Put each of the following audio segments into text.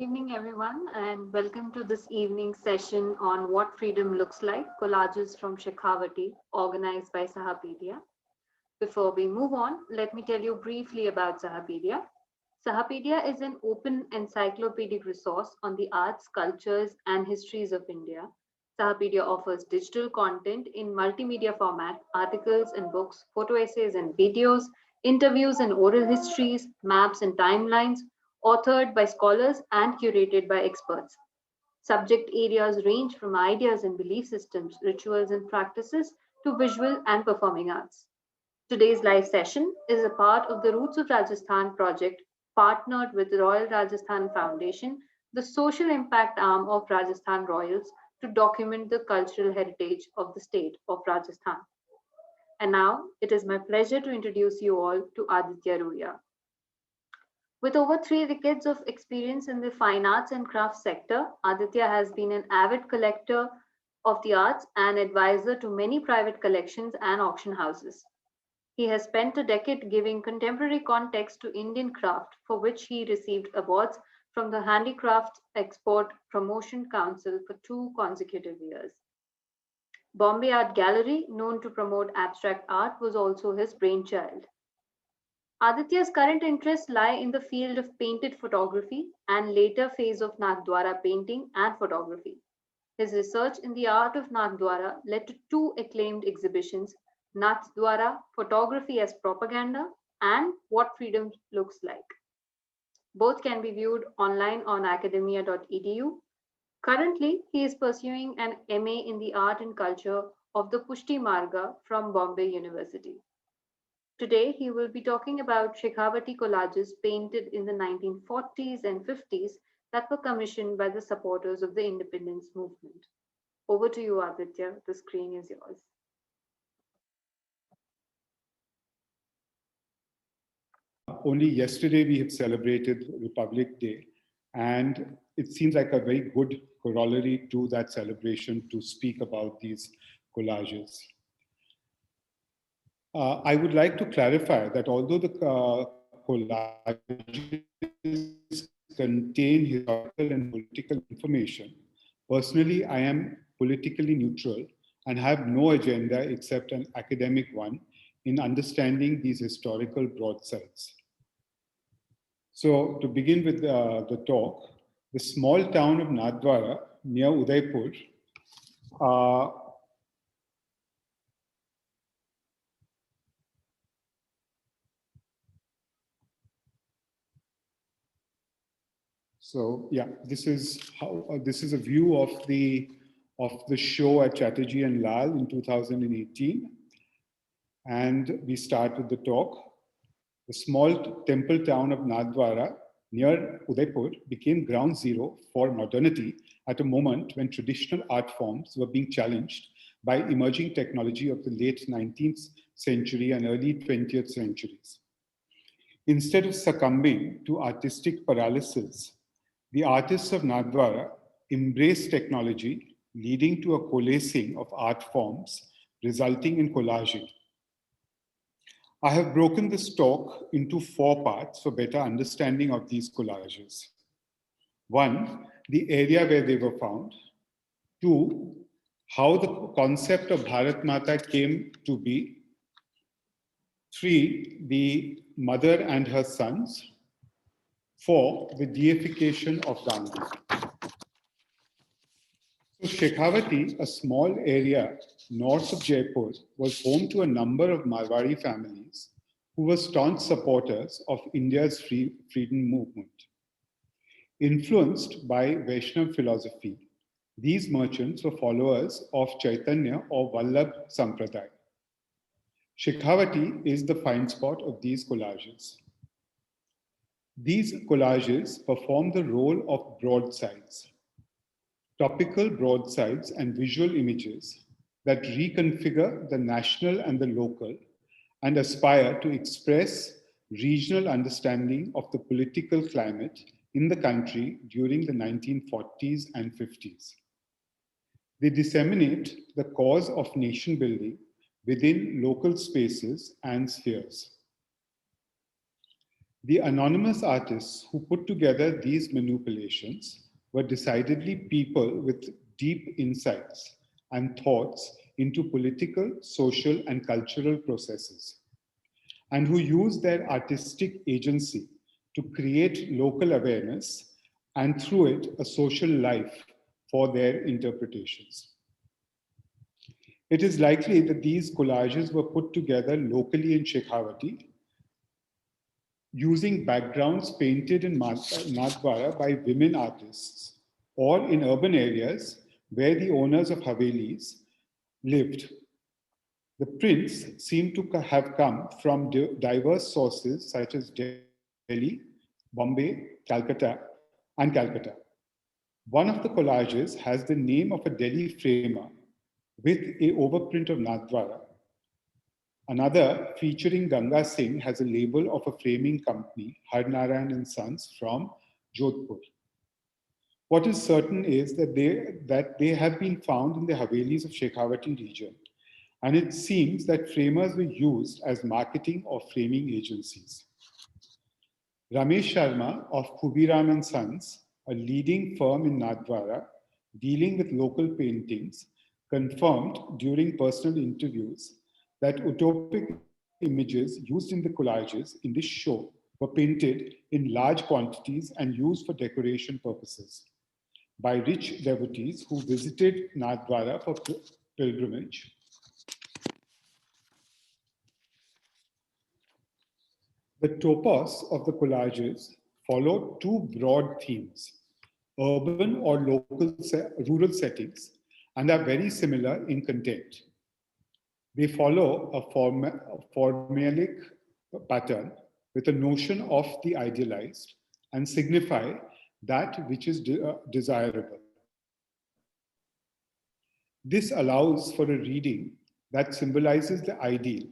Evening, everyone, and welcome to this evening session on what freedom looks like, collages from Shekhawati, organized by Sahapedia. Before we move on, let me tell you briefly about Sahapedia. Sahapedia is an open encyclopedic resource on the arts, cultures, and histories of India. Sahapedia offers digital content in multimedia format, articles and books, photo essays and videos, interviews and oral histories, maps and timelines, authored by scholars and curated by experts. Subject areas range from ideas and belief systems, rituals and practices, to visual and performing arts. Today's live session is a part of the Roots of Rajasthan project partnered with Royal Rajasthan Foundation, the social impact arm of Rajasthan Royals, to document the cultural heritage of the state of Rajasthan. And now it is my pleasure to introduce you all to Aditya Ruya. With over 3 decades of experience in the fine arts and crafts sector, Aditya has been an avid collector of the arts and advisor to many private collections and auction houses. He has spent a decade giving contemporary context to Indian craft, for which he received awards from the Handicrafts Export Promotion Council for 2 consecutive years. Bombay Art Gallery, known to promote abstract art, was also his brainchild. Aditya's current interests lie in the field of painted photography and later phase of Nathdwara painting and photography. His research in the art of Nathdwara led to 2 acclaimed exhibitions: Nathdwara Photography as Propaganda and What Freedom Looks Like. Both can be viewed online on academia.edu. Currently, he is pursuing an MA in the Art and Culture of the Pushti Marga from Bombay University. Today, he will be talking about Shekhawati collages painted in the 1940s and 50s that were commissioned by the supporters of the independence movement. Over to you, Aditya. The screen is yours. Only yesterday we have celebrated Republic Day, and it seems like a very good corollary to that celebration to speak about these collages. I would like to clarify that although the collages contain historical and political information, personally I am politically neutral and have no agenda except an academic one in understanding these historical broadsides. So to begin with the talk, the small town of Nathdwara near Udaipur so yeah, this is how this is a view of the show at Chatterjee and Lal in 2018, and we start with the talk. The small temple town of Nathdwara near Udaipur became ground zero for modernity at a moment when traditional art forms were being challenged by emerging technology of the late 19th century and early 20th centuries. Instead of succumbing to artistic paralysis, the artists of Nathdwara embraced technology, leading to a coalescing of art forms, resulting in collaging. I have broken this talk into 4 parts for better understanding of these collages. 1, the area where they were found. 2, how the concept of Bharat Mata came to be. 3, the mother and her sons. 4, the deification of Gandhi. So Shekhawati, a small area north of Jaipur, was home to a number of Marwari families who were staunch supporters of India's freedom movement. Influenced by Vaishnav philosophy, these merchants were followers of Chaitanya or Vallabh Sampradaya. Shekhawati is the fine spot of these collages. These collages perform the role of broadsides, topical broadsides and visual images that reconfigure the national and the local and aspire to express regional understanding of the political climate in the country during the 1940s and 50s. They disseminate the cause of nation building within local spaces and spheres. The anonymous artists who put together these manipulations were decidedly people with deep insights and thoughts into political, social, and cultural processes, and who used their artistic agency to create local awareness and through it a social life for their interpretations. It is likely that these collages were put together locally in Shekhawati using backgrounds painted in Nathdwara by women artists, or in urban areas where the owners of Havelis lived. The prints seem to have come from diverse sources such as Delhi, Bombay, and Calcutta. One of the collages has the name of a Delhi framer with a overprint of Nathdwara. Another, featuring Ganga Singh, has a label of a framing company, Harnarayan and Sons, from Jodhpur. What is certain is that they have been found in the Havelis of Shekhawati region, and it seems that framers were used as marketing or framing agencies. Ramesh Sharma of Khubiram and Sons, a leading firm in Nathdwara dealing with local paintings, confirmed during personal interviews that utopic images used in the collages in this show were painted in large quantities and used for decoration purposes by rich devotees who visited Nathdwara for pilgrimage. The topos of the collages follow two broad themes, urban or rural settings, and are very similar in content. They follow a formalic pattern with a notion of the idealized and signify that which is desirable. This allows for a reading that symbolizes the ideal,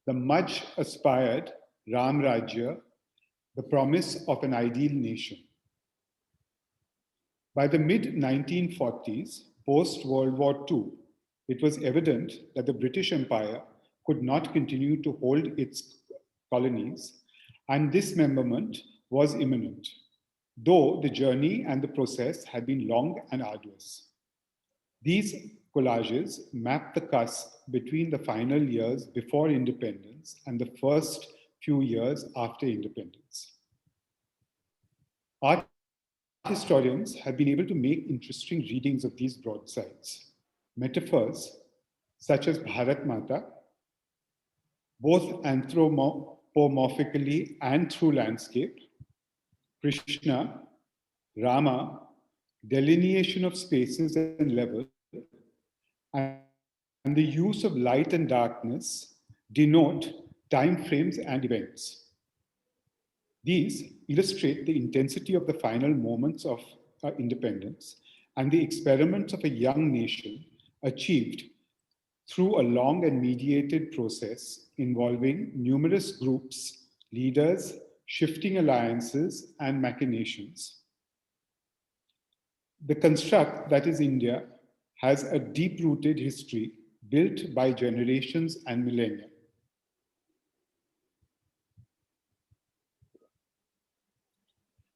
the much aspired Ram Rajya, the promise of an ideal nation. By the mid 1940s, post World War II, it was evident that the British Empire could not continue to hold its colonies, and dismemberment was imminent, though the journey and the process had been long and arduous. These collages map the cusp between the final years before independence and the first few years after independence. Art historians have been able to make interesting readings of these broadsides. Metaphors such as Bharat Mata, both anthropomorphically and through landscape, Krishna, Rama, delineation of spaces and level, and the use of light and darkness denote time frames and events. These illustrate the intensity of the final moments of independence and the experiments of a young nation achieved through a long and mediated process involving numerous groups, leaders, shifting alliances, and machinations. The construct that is India has a deep-rooted history built by generations and millennia.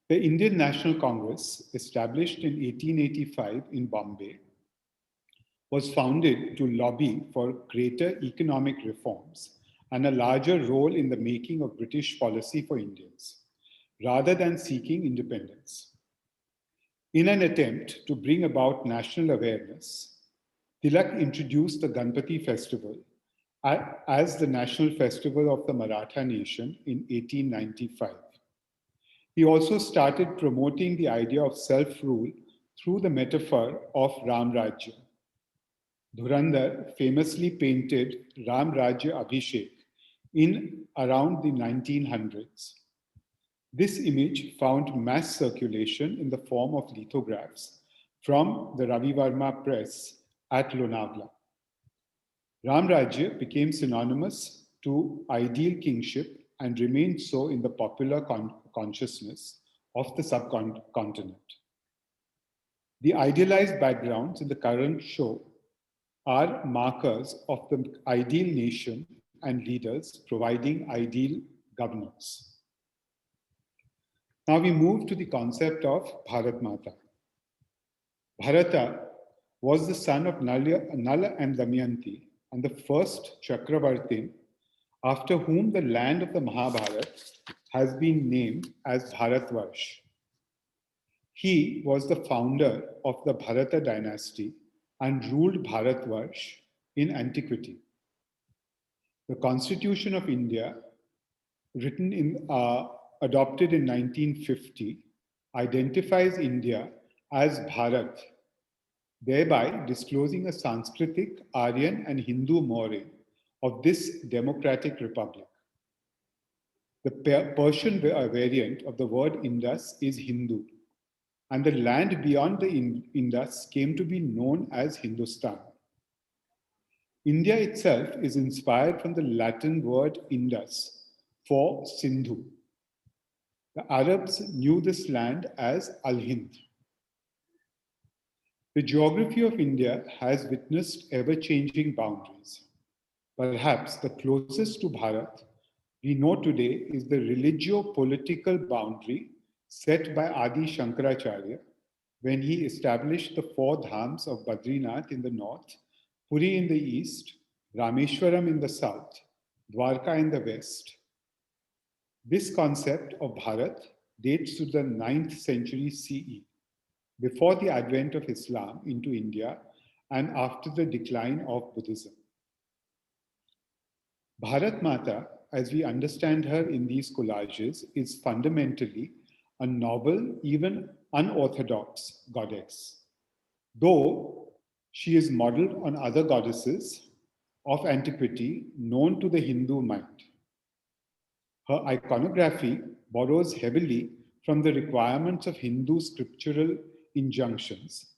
The Indian National Congress, established in 1885 in Bombay, was founded to lobby for greater economic reforms and a larger role in the making of British policy for Indians, rather than seeking independence. In an attempt to bring about national awareness, Tilak introduced the Ganpati festival as the national festival of the Maratha nation in 1895. He also started promoting the idea of self-rule through the metaphor of Ram Rajya. Dhurandhar famously painted Ram Rajya Abhishek in around the 1900s. This image found mass circulation in the form of lithographs from the Ravi Varma press at Lonavla. Ram Rajya became synonymous to ideal kingship and remained so in the popular consciousness of the subcontinent. The idealized backgrounds in the current show are markers of the ideal nation and leaders providing ideal governance. Now we move to the concept of Bharat Mata. Bharata was the son of Nala and Damayanti and the first Chakravartin, after whom the land of the Mahabharata has been named as Bharatvarsh. He was the founder of the Bharata dynasty and ruled Bharatvarsh in antiquity. The Constitution of India, adopted in 1950, identifies India as Bharat, thereby disclosing a Sanskritic, Aryan, and Hindu mooring of this democratic republic. The Persian variant of the word Indus is Hindu, and the land beyond the Indus came to be known as Hindustan. India itself is inspired from the Latin word Indus for Sindhu. The Arabs knew this land as Al-Hind. The geography of India has witnessed ever-changing boundaries. Perhaps the closest to Bharat we know today is the religio-political boundary set by Adi Shankaracharya when he established the four dhams of Badrinath in the north, Puri in the east, Rameshwaram in the south, Dwarka in the west. This concept of Bharat dates to the 9th century CE, before the advent of Islam into India and after the decline of Buddhism. Bharat Mata, as we understand her in these collages, is fundamentally a novel, even unorthodox goddess, though she is modeled on other goddesses of antiquity known to the Hindu mind. Her iconography borrows heavily from the requirements of Hindu scriptural injunctions,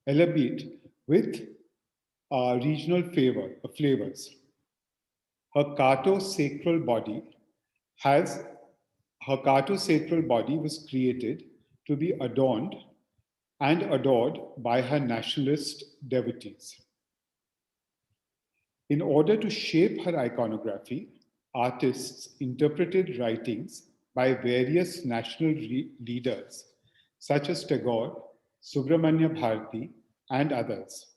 albeit with regional flavors. Her cartosacral body was created to be adorned and adored by her nationalist devotees. In order to shape her iconography, artists interpreted writings by various national leaders such as Tagore, Subramanya Bharati, and others.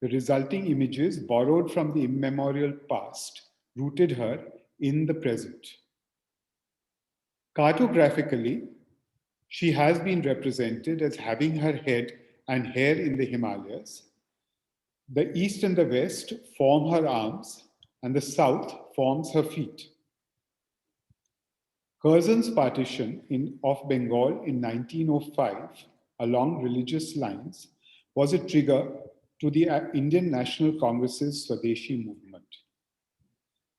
The resulting images borrowed from the immemorial past rooted her in the present. Cartographically, she has been represented as having her head and hair in the Himalayas. The east and the west form her arms, and the south forms her feet. Curzon's partition of Bengal in 1905 along religious lines was a trigger to the Indian National Congress's Swadeshi movement.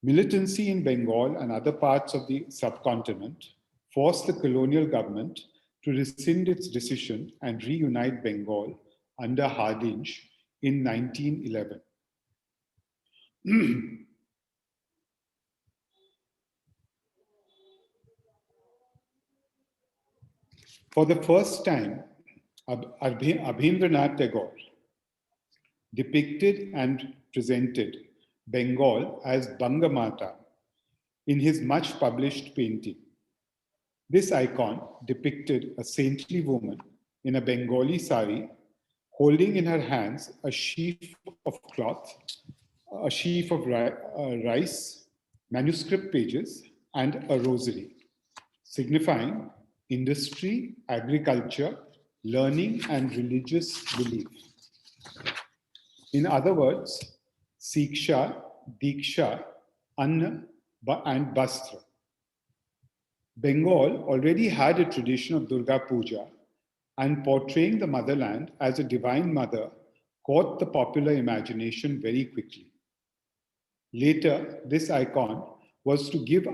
Militancy in Bengal and other parts of the subcontinent forced the colonial government to rescind its decision and reunite Bengal under Hardinge in 1911. For the first time, Abhindranath Tagore depicted and presented Bengal as Bangamata in his much published painting. This icon depicted a saintly woman in a Bengali sari holding in her hands a sheaf of cloth, a sheaf of rice, manuscript pages, and a rosary, signifying industry, agriculture, learning, and religious belief. In other words, Siksha, Diksha, Anna, and Bastra. Bengal already had a tradition of Durga Puja, and portraying the motherland as a divine mother caught the popular imagination very quickly. Later, this icon was to give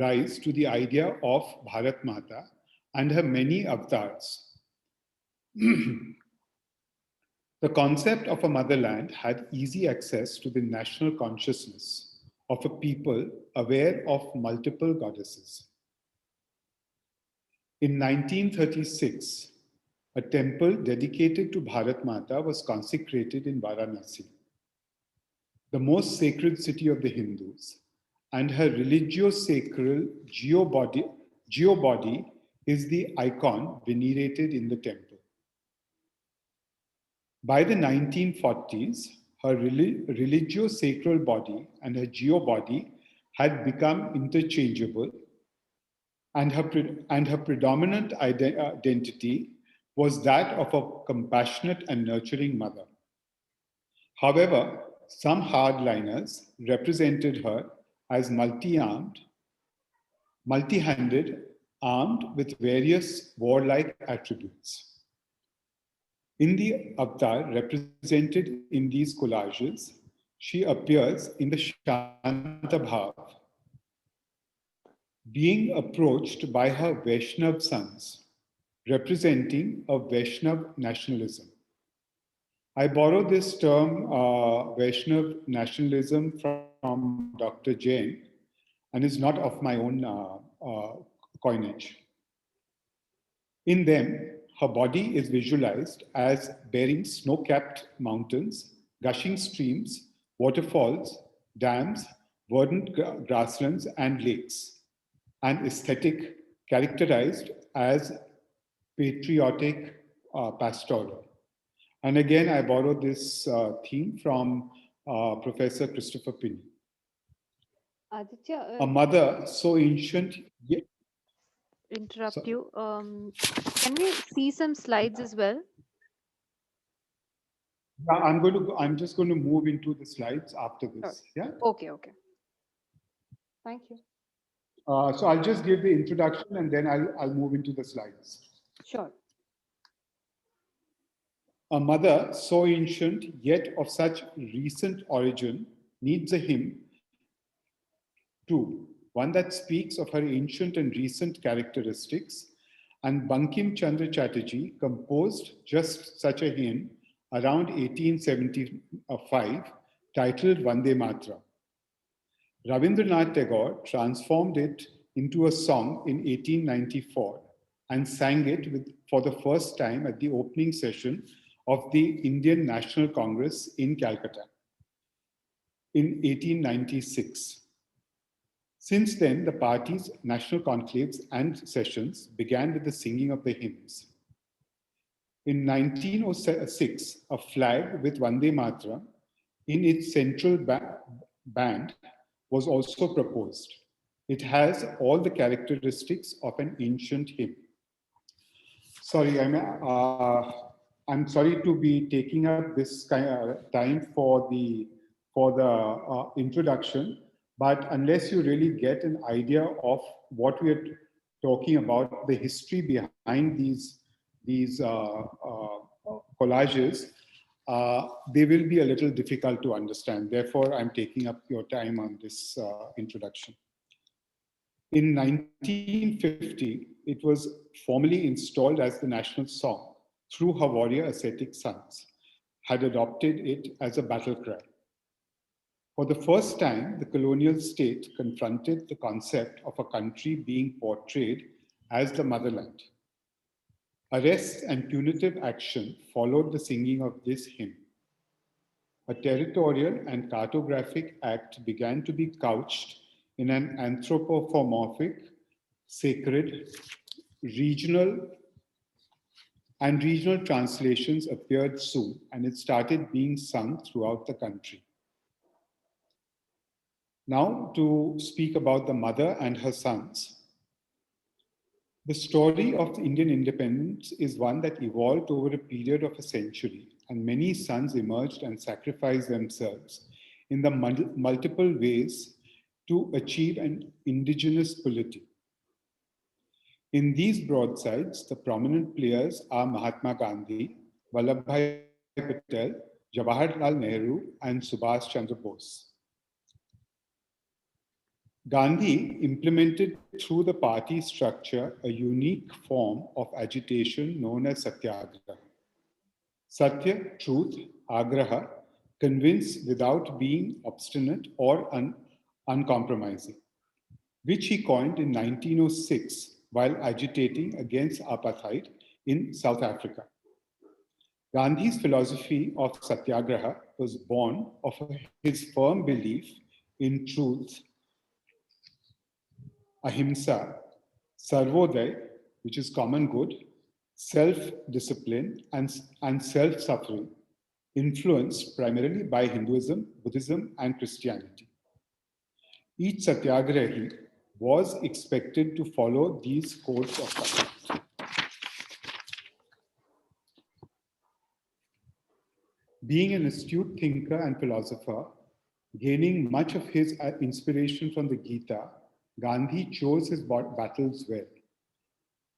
rise to the idea of Bharat Mata and her many avatars. The concept of a motherland had easy access to the national consciousness of a people aware of multiple goddesses. In 1936, a temple dedicated to Bharat Mata was consecrated in Varanasi, the most sacred city of the Hindus, and her religio-sacral geobody is the icon venerated in the temple. By the 1940s, her religio-sacral body and her geobody had become interchangeable, and her predominant identity was that of a compassionate and nurturing mother. However, some hardliners represented her as multi-armed, multi-handed, armed with various warlike attributes. In the avatar represented in these collages, she appears in the Shanta Bhav, being approached by her Vaishnav sons, representing a Vaishnav nationalism. I borrow this term, Vaishnav nationalism, from Dr. Jain, and is not of my own coinage. In them, her body is visualized as bearing snow-capped mountains, gushing streams, waterfalls, dams, verdant grasslands, and lakes, an aesthetic characterized as patriotic pastoral. And again, I borrow this theme from Professor Christopher Pinney. Aditya, A mother so ancient, yet... interrupt you. Can we see some slides as well? Yeah, I'm just going to move into the slides after this. Yeah. Okay. Thank you. So I'll just give the introduction and then I'll move into the slides. Sure. A mother so ancient yet of such recent origin needs a hymn too, one that speaks of her ancient and recent characteristics, and Bankim Chandra Chatterjee composed just such a hymn around 1875 titled Vande Mataram. Rabindranath Tagore transformed it into a song in 1894 and sang it for the first time at the opening session of the Indian National Congress in Calcutta in 1896. Since then, the party's national conclaves and sessions began with the singing of the hymns. In 1906, a flag with Vande Mataram in its central band was also proposed. It has all the characteristics of an ancient hymn. Sorry, I'm sorry to be taking up this time for the introduction, but unless you really get an idea of what we are talking about, the history behind these collages, they will be a little difficult to understand. Therefore, I'm taking up your time on this introduction. In 1950, it was formally installed as the national song through her warrior ascetic sons, had adopted it as a battle cry. For the first time, the colonial state confronted the concept of a country being portrayed as the motherland. Arrests and punitive action followed the singing of this hymn. A territorial and cartographic act began to be couched in an anthropomorphic, sacred, regional translations appeared soon, and it started being sung throughout the country. Now, to speak about the mother and her sons. The story of the Indian independence is one that evolved over a period of a century, and many sons emerged and sacrificed themselves in the multiple ways to achieve an indigenous polity. In these broadsides, the prominent players are Mahatma Gandhi, Vallabhbhai Patel, Jawaharlal Nehru, and Subhash Chandra Bose. Gandhi implemented through the party structure a unique form of agitation known as Satyagraha. Satya, truth, Agraha, convince without being obstinate or uncompromising, which he coined in 1906 while agitating against apartheid in South Africa. Gandhi's philosophy of Satyagraha was born of his firm belief in truth, ahimsa, Sarvodaya, which is common good, self-discipline, and self-suffering, influenced primarily by Hinduism, Buddhism, and Christianity. Each satyagrahi was expected to follow these codes of conduct. Being an astute thinker and philosopher, gaining much of his inspiration from the Gita, Gandhi chose his battles well.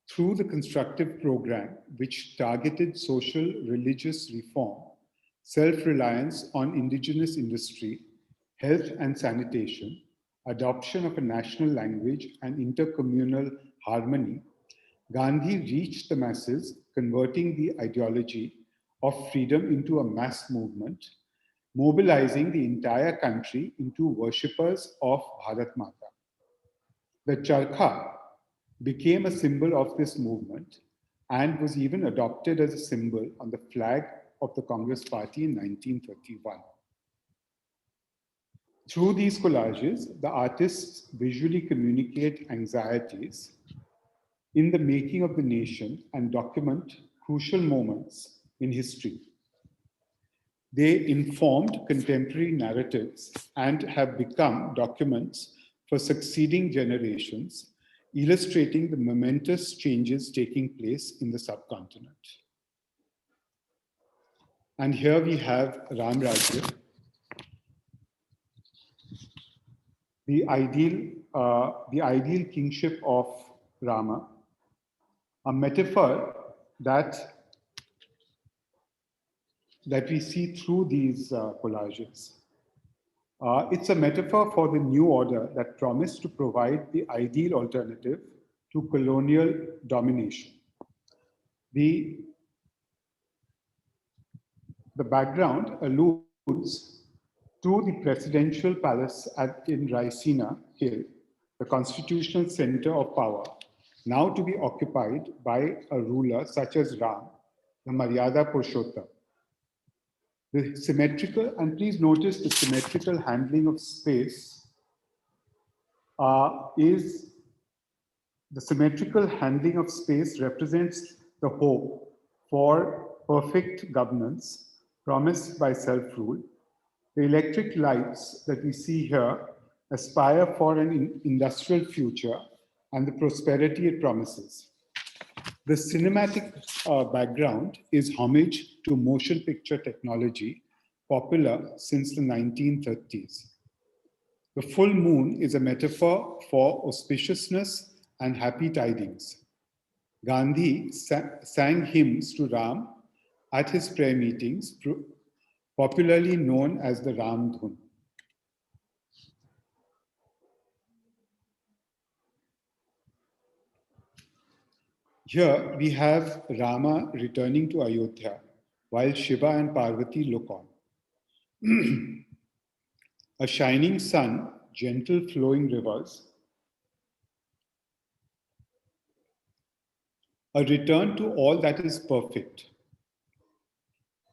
Through the constructive program, which targeted social religious reform, self-reliance on indigenous industry, health and sanitation, adoption of a national language, and intercommunal harmony, Gandhi reached the masses, converting the ideology of freedom into a mass movement, mobilizing the entire country into worshippers of Bharat Mata. The charkha became a symbol of this movement and was even adopted as a symbol on the flag of the Congress Party in 1931. Through these collages, the artists visually communicate anxieties in the making of the nation and document crucial moments in history. They informed contemporary narratives and have become documents for succeeding generations, illustrating the momentous changes taking place in the subcontinent. And here we have Ram Rajya, the ideal kingship of Rama, a metaphor that we see through these collages. It's a metaphor for the new order that promised to provide the ideal alternative to colonial domination. The background alludes to the presidential palace in Raisina Hill, the constitutional center of power, now to be occupied by a ruler such as Ram, the Maryada Purushottam. The symmetrical, and please notice the symmetrical handling of space represents the hope for perfect governance promised by self-rule. The electric lights that we see here aspire for an industrial future and the prosperity it promises. The cinematic background is homage to motion picture technology, popular since the 1930s. The full moon is a metaphor for auspiciousness and happy tidings. Gandhi sang hymns to Ram at his prayer meetings, popularly known as the Ram Dhun. Here we have Rama returning to Ayodhya while Shiva and Parvati look on. A shining sun, gentle flowing rivers, a return to all that is perfect.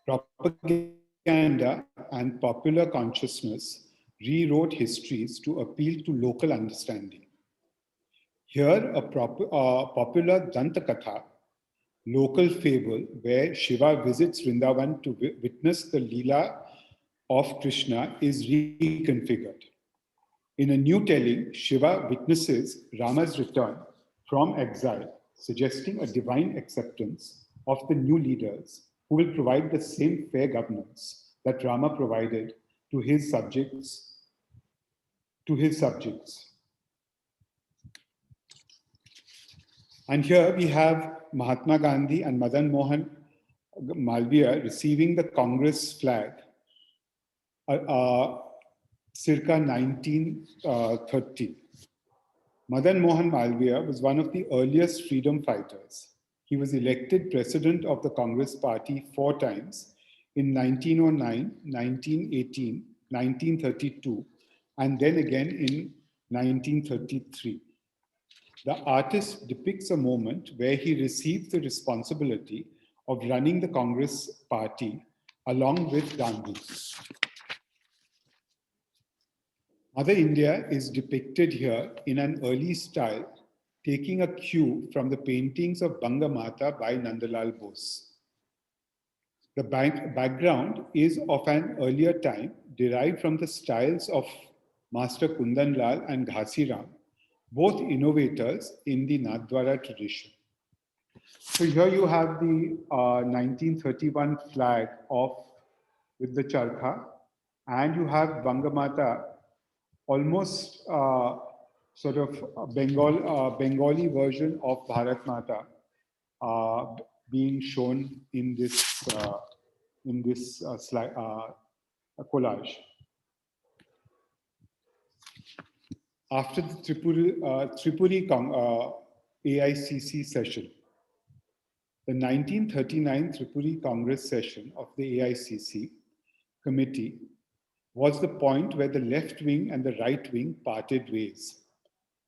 Propaganda and popular consciousness rewrote histories to appeal to local understanding. Here, a popular Dantakatha, local fable where Shiva visits Vrindavan to witness the Leela of Krishna is reconfigured. In a new telling, Shiva witnesses Rama's return from exile, suggesting a divine acceptance of the new leaders who will provide the same fair governance that Rama provided to his subjects. And here we have Mahatma Gandhi and Madan Mohan Malviya receiving the Congress flag circa 1930. Madan Mohan Malviya was one of the earliest freedom fighters. He was elected president of the Congress Party 4 times in 1909, 1918, 1932, and then again in 1933. The artist depicts a moment where he received the responsibility of running the Congress Party along with Gandhi. Mother India is depicted here in an early style taking a cue from the paintings of Bangamata by Nandalal Bose. The background is of an earlier time, derived from the styles of Master Kundan Lal and Ghasi Ram, both innovators in the Nathdwara tradition. So here you have the 1931 flag with the charkha, and you have Bangamata, almost sort of a Bengali version of Bharat Mata being shown in this slide, collage. After the Tripuri AICC session, the 1939 Tripuri Congress session of the AICC committee was the point where the left wing and the right wing parted ways.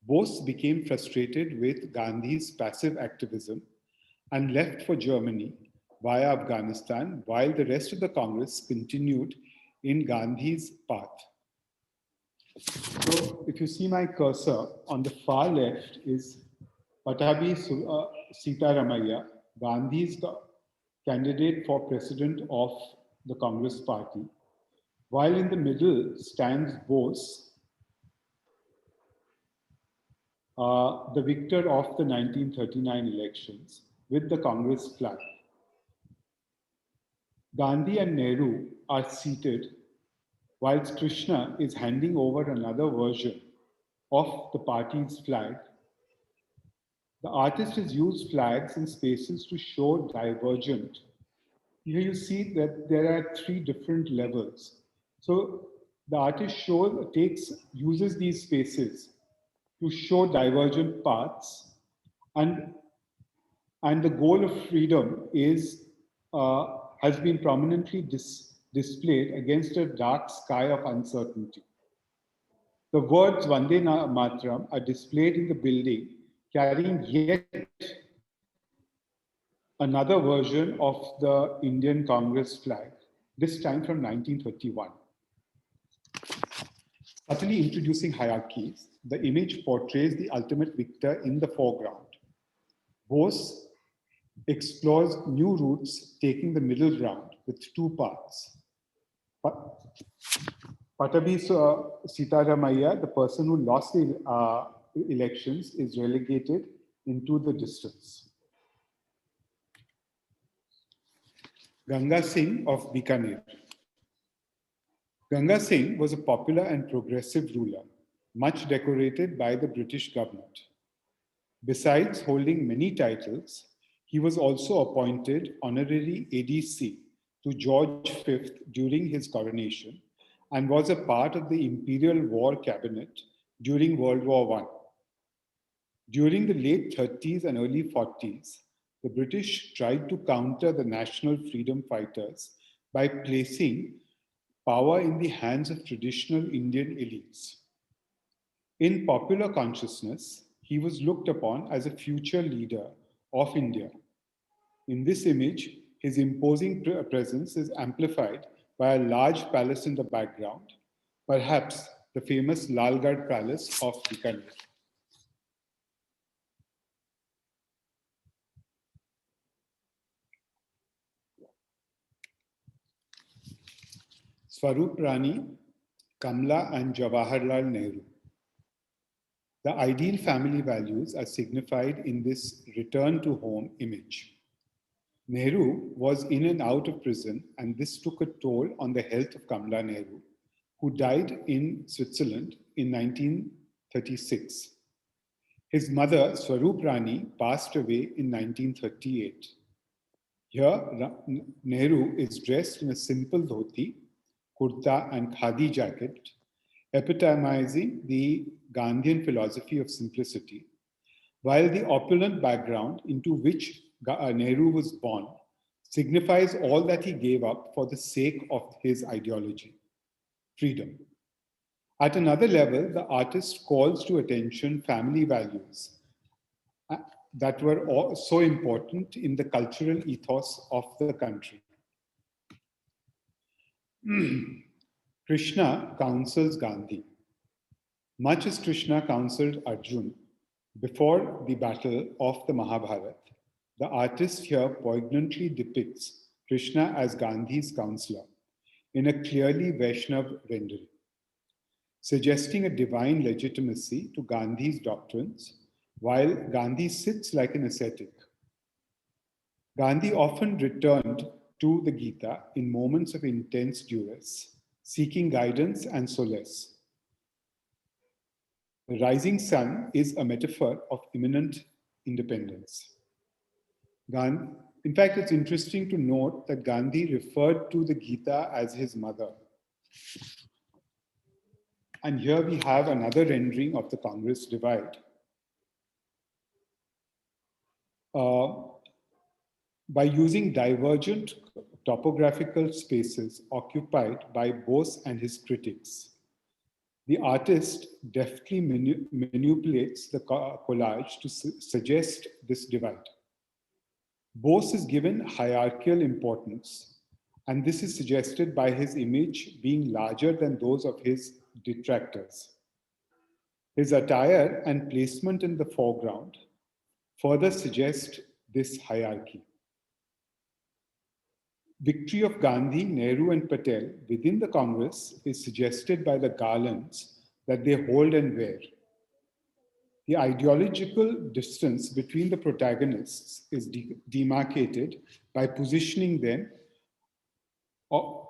Both became frustrated with Gandhi's passive activism and left for Germany via Afghanistan, while the rest of the Congress continued in Gandhi's path. So if you see my cursor, on the far left is Patabhi Sitaramaiah, Gandhi's candidate for president of the Congress party, while in the middle stands Bose, the victor of the 1939 elections, with the Congress flag. Gandhi and Nehru are seated, whilst Krishna is handing over another version of the party's flag. The artist has used flags and spaces to show divergent. Here you see that there are three different levels. So the artist uses these spaces to show divergent paths, and the goal of freedom has been prominently displayed against a dark sky of uncertainty. The words Vande Mataram are displayed in the building, carrying yet another version of the Indian Congress flag, this time from 1931. Subtly introducing hierarchies, the image portrays the ultimate victor in the foreground. Bose explores new routes, taking the middle ground with two paths. Patabhi Sitaramaiah, the person who lost the elections, is relegated into the distance. Ganga Singh of Bikaner. Ganga Singh was a popular and progressive ruler, much decorated by the British government. Besides holding many titles, he was also appointed honorary ADC to George V during his coronation and was a part of the Imperial War Cabinet during World War I. During the late 30s and early 40s, the British tried to counter the national freedom fighters by placing power in the hands of traditional Indian elites. In popular consciousness, he was looked upon as a future leader of India. In this image, his imposing presence is amplified by a large palace in the background, perhaps the famous Lalgarh Palace of Bikaner. Swarup Rani, Kamla and Jawaharlal Nehru. The ideal family values are signified in this return to home image. Nehru was in and out of prison, and this took a toll on the health of Kamla Nehru, who died in Switzerland in 1936. His mother, Swarup Rani, passed away in 1938. Here, Nehru is dressed in a simple dhoti, kurta and khadi jacket, epitomizing the Gandhian philosophy of simplicity, while the opulent background into which Nehru was born signifies all that he gave up for the sake of his ideology, freedom. At another level, the artist calls to attention family values that were so important in the cultural ethos of the country. Krishna counsels Gandhi. Much as Krishna counseled Arjun, Before the battle of the Mahabharata, the artist here poignantly depicts Krishna as Gandhi's counselor in a clearly Vaishnav rendering, suggesting a divine legitimacy to Gandhi's doctrines, while Gandhi sits like an ascetic. Gandhi often returned to the Gita in moments of intense duress, seeking guidance and solace. The rising sun is a metaphor of imminent independence. In fact, it's interesting to note that Gandhi referred to the Gita as his mother. And here we have another rendering of the Congress divide. By using divergent topographical spaces occupied by Bose and his critics, the artist deftly manipulates the collage to suggest this divide. Bose is given hierarchical importance, and this is suggested by his image being larger than those of his detractors. His attire and placement in the foreground further suggest this hierarchy. Victory of Gandhi, Nehru, and Patel within the Congress is suggested by the garlands that they hold and wear. The ideological distance between the protagonists is demarcated by positioning of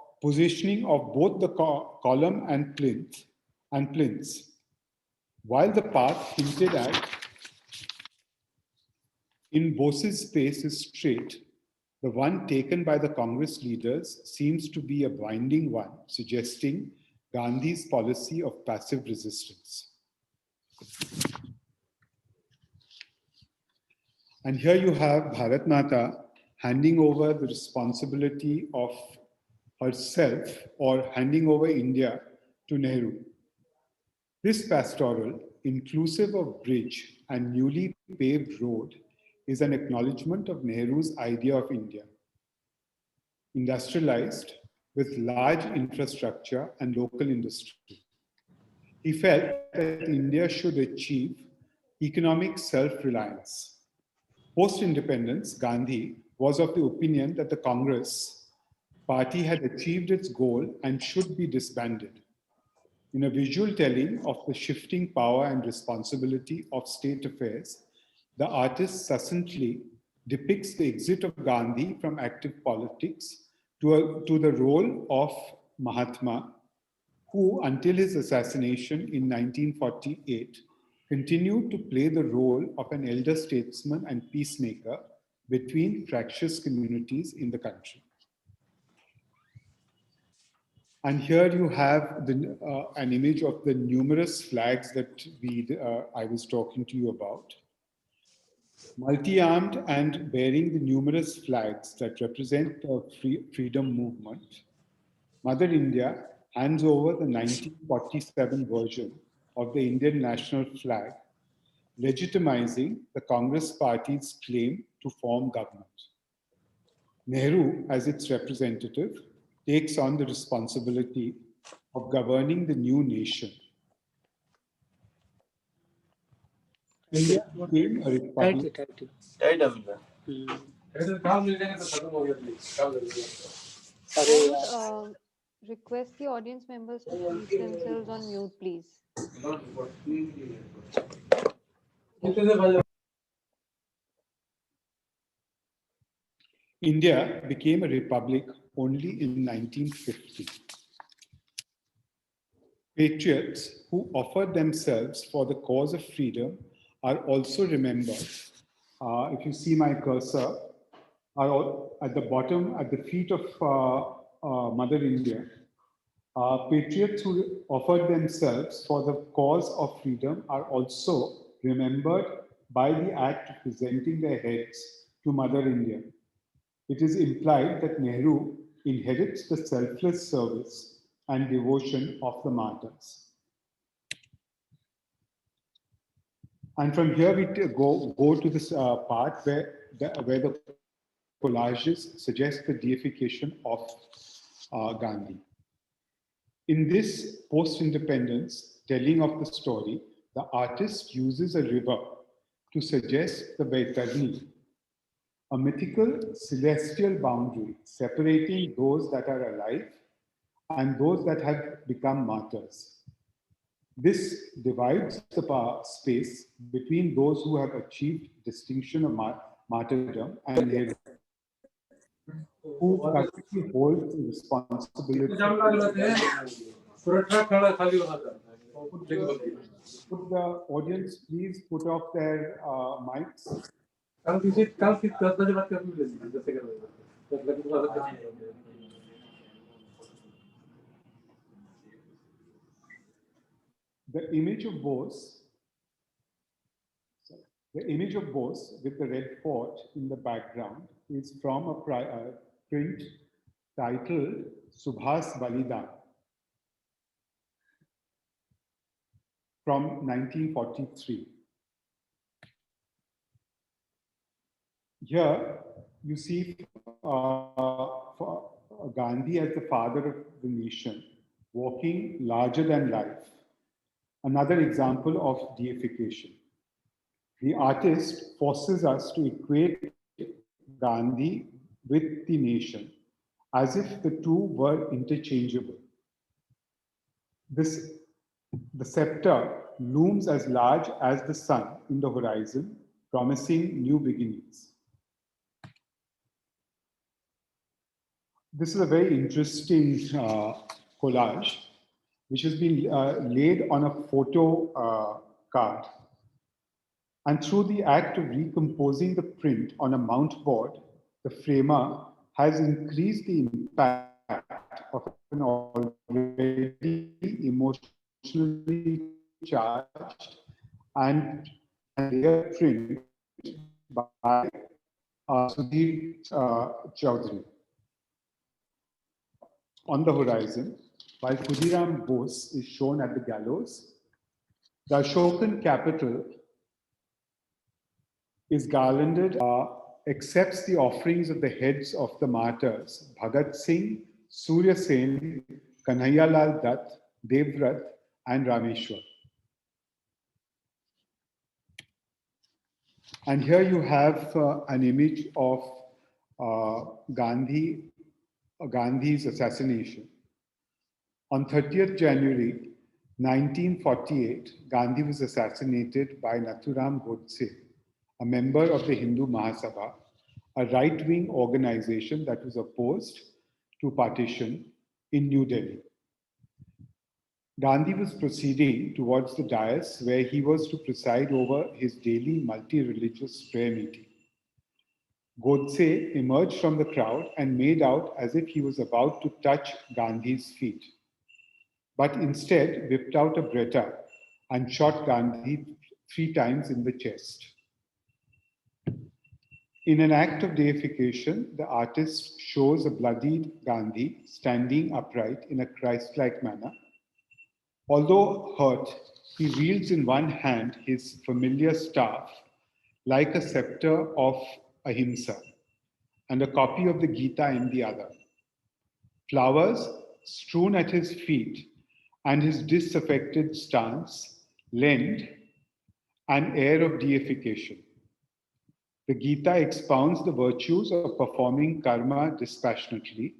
both the column and plinths. While the path hinted at in Bose's space is straight, the one taken by the Congress leaders seems to be a binding one, suggesting Gandhi's policy of passive resistance. And here you have Bharat Mata handing over the responsibility of herself or handing over India to Nehru. This pastoral, inclusive of bridge and newly paved road, is an acknowledgement of Nehru's idea of India, industrialized with large infrastructure and local industry. He felt that India should achieve economic self-reliance. Post-independence, Gandhi was of the opinion that the Congress party had achieved its goal and should be disbanded. In a visual telling of the shifting power and responsibility of state affairs, the artist succinctly depicts the exit of Gandhi from active politics to the role of Mahatma, who, until his assassination in 1948, continued to play the role of an elder statesman and peacemaker between fractious communities in the country. And here you have an image of the numerous flags that I was talking to you about. Multi-armed and bearing the numerous flags that represent the freedom movement, Mother India hands over the 1947 version of the Indian national flag, legitimizing the Congress party's claim to form government. Nehru, as its representative, takes on the responsibility of governing the new nation. India became a republic. I would request the audience members to place themselves on mute, please. India became a republic only in 1950. Patriots who offered themselves for the cause of freedom are also remembered. If you see my cursor, are at the bottom, at the feet of Mother India. Patriots who offered themselves for the cause of freedom are also remembered by the act of presenting their heads to Mother India. It is implied that Nehru inherits the selfless service and devotion of the martyrs. And from here we go to this part where the collages suggest the deification of Gandhi. In this post-independence telling of the story, the artist uses a river to suggest the Vaitani, a mythical celestial boundary separating those that are alive and those that have become martyrs. This divides the space between those who have achieved distinction of martyrdom and Nehru, who practically hold the responsibility. Could the audience please put off their mics? The image of Bose, with the red fort in the background is from a print titled Subhas Balidan from 1943. Here you see Gandhi as the father of the nation, walking larger than life. Another example of deification. The artist forces us to equate Gandhi with the nation, as if the two were interchangeable. The scepter looms as large as the sun in the horizon, promising new beginnings. This is a very interesting collage, which has been laid on a photo card. And through the act of recomposing the print on a mount board, the framer has increased the impact of an already emotionally charged and layered print by Sudhir Chaudhary. On the horizon, while Khudiram Bose is shown at the gallows, the Ashokan capital is garlanded, accepts the offerings of the heads of the martyrs, Bhagat Singh, Surya Sen, Kanhaiya Lal Dutt, Devvrat, and Rameshwar. And here you have an image of Gandhi's assassination. On 30th January 1948, Gandhi was assassinated by Nathuram Godse, a member of the Hindu Mahasabha, a right-wing organization that was opposed to partition in New Delhi. Gandhi was proceeding towards the dais where he was to preside over his daily multi-religious prayer meeting. Godse emerged from the crowd and made out as if he was about to touch Gandhi's feet, but instead whipped out a Beretta and shot Gandhi 3 times in the chest. In an act of deification, the artist shows a bloodied Gandhi standing upright in a Christ-like manner. Although hurt, he wields in one hand his familiar staff like a scepter of ahimsa and a copy of the Gita in the other. Flowers strewn at his feet and his disaffected stance lend an air of deification. The Gita expounds the virtues of performing karma dispassionately,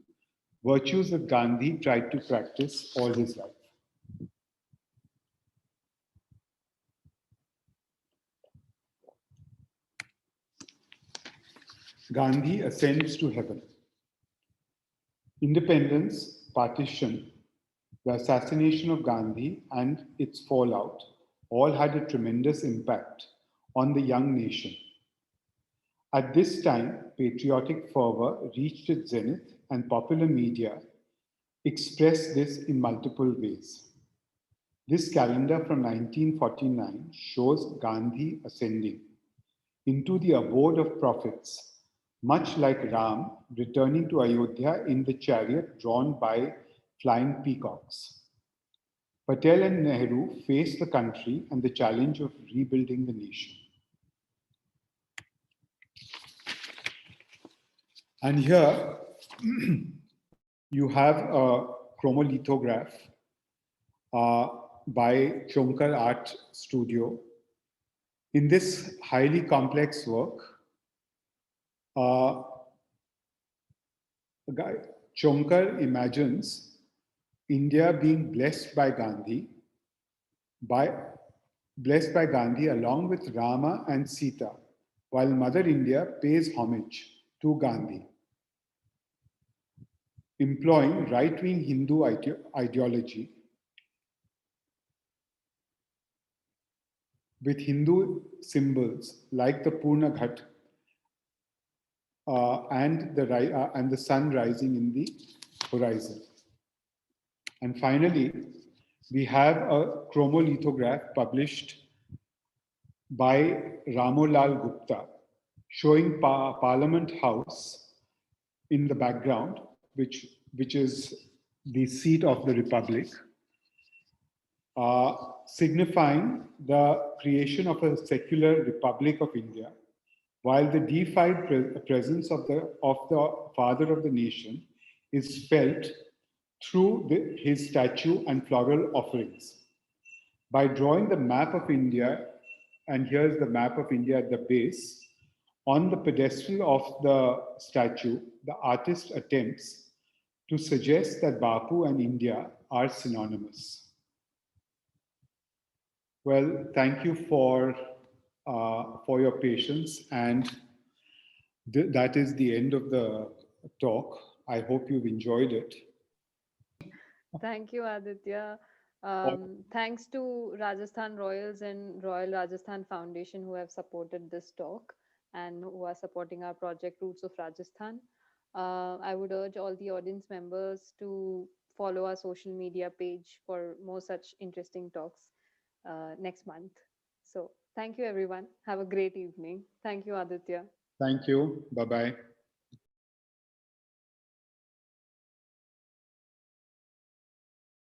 virtues that Gandhi tried to practice all his life. Gandhi ascends to heaven. Independence, partition, the assassination of Gandhi and its fallout all had a tremendous impact on the young nation. At this time, patriotic fervor reached its zenith and popular media expressed this in multiple ways. This calendar from 1949 shows Gandhi ascending into the abode of prophets, much like Ram returning to Ayodhya in the chariot drawn by flying peacocks. Patel and Nehru faced the country and the challenge of rebuilding the nation. And here you have a chromolithograph by Shankar Art Studio In this highly complex work, uh, Chonkar imagines India being by blessed by Gandhi along with Rama and Sita, while Mother India pays homage to Gandhi, employing right-wing Hindu ideology with Hindu symbols like the Purna Ghat and the sun rising in the horizon. And finally, we have a chromolithograph published by Ramolal Gupta showing Parliament House in the background, which is the seat of the Republic, signifying the creation of a secular Republic of India, while the deified presence of the father of the nation is felt through his statue and floral offerings. By drawing the map of India, and here's the map of India at the base, on the pedestal of the statue, the artist attempts to suggest that Bapu and India are synonymous. Well, thank you for your patience, and that is the end of the talk. I hope you've enjoyed it. Thank you, Aditya. Thanks to Rajasthan Royals and Royal Rajasthan Foundation who have supported this talk and who are supporting our project Roots of Rajasthan. I would urge all the audience members to follow our social media page for more such interesting talks next month. So, thank you, everyone. Have a great evening. Thank you, Aditya. Thank you. Bye bye.